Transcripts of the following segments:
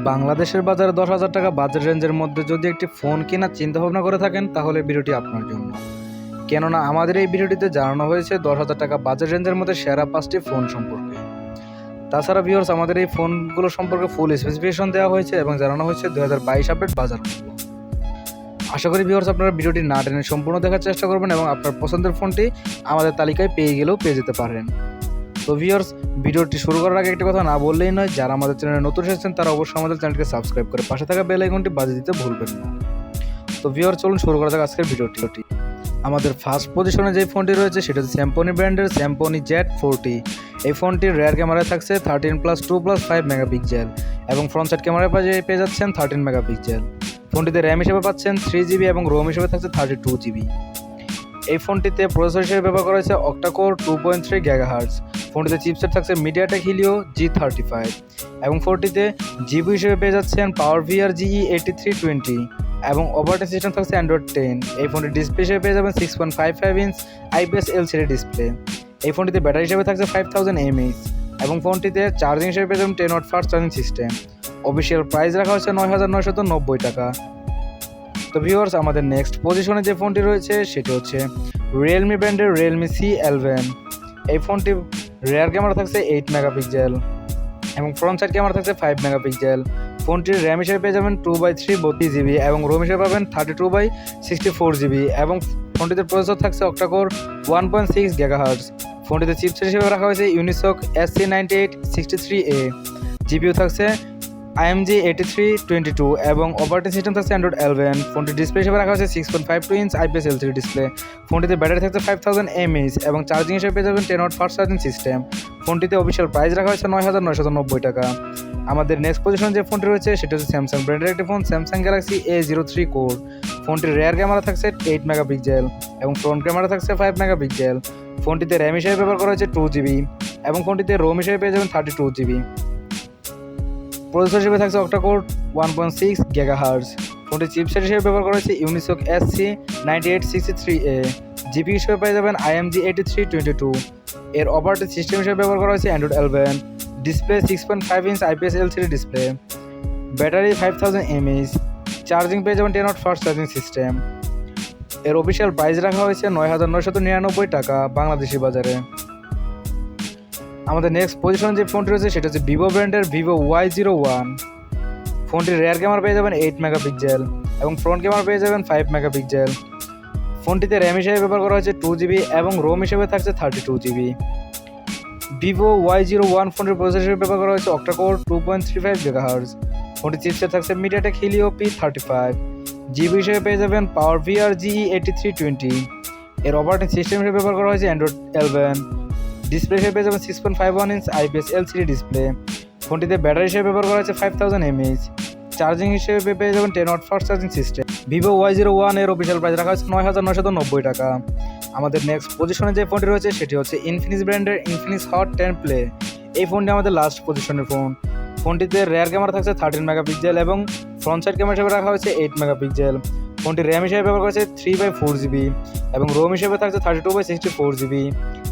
বাংলাদেশের বাজারে 10,000 টাকা বাজেট রেঞ্জের মধ্যে যদি একটি ফোন কেনার চিন্তা ভাবনা করে থাকেন তাহলে ভিডিওটি আপনার জন্য। কেননা আমাদের এই ভিডিওটিতে জানানো হয়েছে 10,000 টাকা বাজেট রেঞ্জের মধ্যে সেরা 5টি ফোন সম্পর্কে। তাছাড়া ভিউয়ার্স, আমাদের এই ফোনগুলো সম্পর্কে ফুল স্পেসিফিকেশন দেওয়া হয়েছে এবং জানানো হয়েছে 2022 আপডেট বাজার মূল্য। আশা করি ভিউয়ার্স আপনারা ভিডিওটি না টেনে সম্পূর্ণ দেখার চেষ্টা করবেন এবং আপনার পছন্দের ফোনটি আমাদের তালিকায় পেয়ে গেলেও পেয়ে যেতে পারেন। তো ভিউয়ার্স, ভিডিওটি শুরু করার আগে একটি কথা না বললেই নয়, যারা আমাদের চ্যানেলে নতুন এসেছেন তারা অবশ্যই আমাদের চ্যানেলটিকে সাবস্ক্রাইব করে পাশে থাকা বেল আইকনটি বাজিয়ে দিতে ভুলবেন না। তো ভিউয়ার্স, চলুন শুরু করা যাক আজকের ভিডিওটি। আমাদের ফার্স্ট পজিশনে যে ফোনটি রয়েছে সেটা হচ্ছে স্যামসং ব্র্যান্ডের স্যামসং Z40। এই ফোনটির রেয়ার ক্যামেরায় থাকছে 13+2+5 মেগাপিক্সেল এবং ফ্রন্ট সাইড ক্যামেরায় পেয়ে যাচ্ছেন 13 মেগাপিক্সেল। ফোনটিতে র্যাম হিসেবে পাচ্ছেন 3GB এবং রোম হিসেবে থাকছে 32GB। এই ফোনটিতে প্রসেসর হিসেবে ব্যবহার করা হয়েছে অক্টাকোর 2.3 GHz। ফোনটিতে চিপসেট থাকছে মিডিয়াটেক হিলিও G35 এবং ফোনটিতে জিবি হিসেবে পেয়ে যাচ্ছেন pubg GE8320 এবং অপারেটিং সিস্টেম থাকছে Android 10। এই ফোনটির ডিসপ্লে হিসেবে পেয়ে যাবেন 6.55 ইঞ্চ IPS LCD ডিসপ্লে। এই ফোনটিতে ব্যাটারি হিসেবে থাকছে 5000 mAh এবং ফোনটিতে চার্জিং হিসেবে পেয়ে যাবেন 10W fast charging system. Official price রাখা হয়েছে 9,990 টাকা। তো ভিউয়ার্স, আমাদের নেক্সট পজিশনে যে ফোনটি রয়েছে সেটি হচ্ছে রিয়েলমি ব্র্যান্ডের রিয়েলমি C11। এই ফোনটি রেয়ার ক্যামেরা থাকছে 8 মেগাপিক্সেল এবং ফ্রন্ট সাইড ক্যামেরা থাকছে 5 মেগাপিক্সেল। ফোনটির র্যাম হিসেবে পেয়ে যাবেন 2/3 32GB এবং রোম হিসেবে পাবেন 32/64GB এবং ফোনটিতে প্রসেসর থাকছে অক্টাকোর 1.6 GHz। ফোনটিতে চিপসেট হিসেবে রাখা হয়েছে ইউনিসক SC9863A। জিপিইউ থাকছে AMD 8322 এবং অপারেটিং সিস্টেম থাকছে Android 11। ফোনটির ডিসপ্লে হিসেবে রাখা হয়েছে 6.52 ইঞ্চ IPS LCD ডিসপ্লে। ফোনটিতে ব্যাটারি থাকছে 5000 mAh এবং চার্জিং হিসেবে পেয়ে যাবেন 10W ফাস্ট চার্জিং সিস্টেম। ফোনটিতে অফিসিয়াল প্রাইস রাখা হয়েছে 9,990 টাকা। আমাদের নেক্সট পজিশনে যে ফোনটি রয়েছে সেটা হচ্ছে স্যামসাং ব্র্যান্ডের একটি phone Samsung Galaxy A03 core. ফোনটির রেয়ার ক্যামেরা থাকছে 8 মেগাপিক্সেল এবং ফ্রন্ট ক্যামেরা থাকছে 5 মেগাপিক্সেল। ফোনটিতে র্যাম হিসেবে ব্যবহার করা হয়েছে 2GB এবং ফোনটিতে রোম হিসেবে পেয়ে যাবেন 32GB। প্রসেসর হিসেবে থাকছে অক্টাকোর 1.6 GHz। ফোনটি চিপসেট হিসেবে ব্যবহার করা হয়েছে ইউনিসক SC9863A। জিপি হিসেবে পেয়ে যাবেন AMD 8322। এর অপারেটিং সিস্টেম হিসেবে ব্যবহার করা হয়েছে Android 11। Display 6.5 inch IPS LCD display. Battery 5000 mAh। Charging পেয়ে যাবেন 10W ফাস্ট চার্জিং সিস্টেম। এর অফিসিয়াল প্রাইস রাখা হয়েছে 9,999 টাকা বাংলাদেশি বাজারে। আমাদের নেক্সট পজিশনে যে ফোনটি রয়েছে সেটা হচ্ছে ভিভো ব্র্যান্ডের ভিভো Y01। ফোনটির রেয়ার ক্যামেরা পেয়ে যাবেন 8 মেগাপিক্সেল এবং ফ্রন্ট ক্যামেরা পেয়ে যাবেন 5 মেগাপিক্সেল। ফোনটিতে র্যাম হিসেবে ব্যবহার করা হয়েছে 2GB এবং রোম হিসেবে থাকছে 32GB। ভিভো Y01 ফোনটির প্রসেসর হিসেবে ব্যবহার করা হয়েছে অক্টাকোর 2.35 GHz। ফোনটির চিপসেট থাকছে মিডিয়াটেক হিলিও P35। জিবি হিসেবে পেয়ে যাবেন pubg GE8320। এর অপারেটিং সিস্টেম হিসেবে ব্যবহার করা হয়েছে Android 11। ডিসপ্লে হিসেবে পেয়ে যাবেন 6.51 ইঞ্চ IPS LCD ডিসপ্লে। ফোনটিতে ব্যাটারি হিসেবে ব্যবহার করা হয়েছে 5000 mAh। চার্জিং হিসেবে পেয়ে যাবেন 10W fast charging system. Vivo Y01 এর অফিসিয়াল প্রাইস রাখা হয়েছে 9,990 টাকা। আমাদের নেক্সট পজিশনে যে ফোনটি রয়েছে সেটি হচ্ছে ইনফিনিক্স ব্র্যান্ডের ইনফিনিক্স হট 10 প্লে। এই ফোনটি আমাদের লাস্ট পজিশনের ফোন। ফোনটিতে রেয়ার ক্যামেরা থাকছে 13 মেগাপিক্সেল এবং ফ্রন্ট সাইড ক্যামেরা হিসেবে রাখা হয়েছে 8 মেগাপিক্সেল। ফোনটির র্যাম হিসেবে ব্যবহার করেছে 3/4GB এবং রোম হিসেবে থাকছে 32/64GB।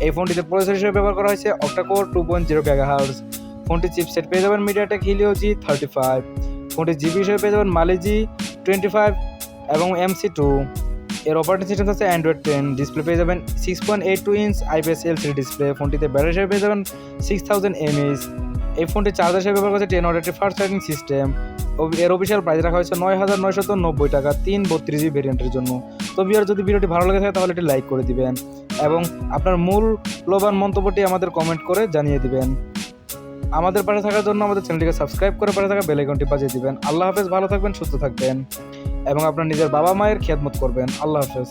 এই ফোনটিতে প্রসেসর হিসেবে ব্যবহার করা হয়েছে অক্টাকোর 2.0 GHz। ফোনটির চিপসেট পেয়ে যাবেন মিডিয়াটেক হিলিও G35। ফোনটির জিবি হিসেবে পেয়ে যাবেন মালি G25 এবং MC2। এর অপারেটিং সিস্টেম থাকছে Android 10। ডিসপ্লে পেয়ে যাবেন 6.82 ইঞ্চ IPS LCD ডিসপ্লে। ফোনটিতে ব্যাটারি হিসেবে পেয়ে যাবেন 6000 mAh। এই ফোনটি চার্জার হিসেবে ব্যবহার করেছে 10W ফাস্ট চার্জিং সিস্টেম। এর অফিসিয়াল প্রাইস রাখা হয়েছে 9,990 টাকা 332GB ভেরিয়েন্টের জন্য। তো ভিউয়ার, যদি ভিডিওটি ভালো লাগে থাকে তাহলে এটি লাইক করে দিবেন এবং আপনার মূল্যবান মন্তব্যটি আমাদের কমেন্ট করে জানিয়ে দিবেন। আমাদের পাশে থাকার জন্য আমাদের চ্যানেলটিকে সাবস্ক্রাইব করে পাশে থাকা বেল আইকনটি বাজিয়ে দিবেন। আল্লাহ হাফেজ, ভালো থাকবেন, সুস্থ থাকবেন এবং আপনার নিজের বাবা মায়ের খেদমত করবেন। আল্লাহ হাফেজ।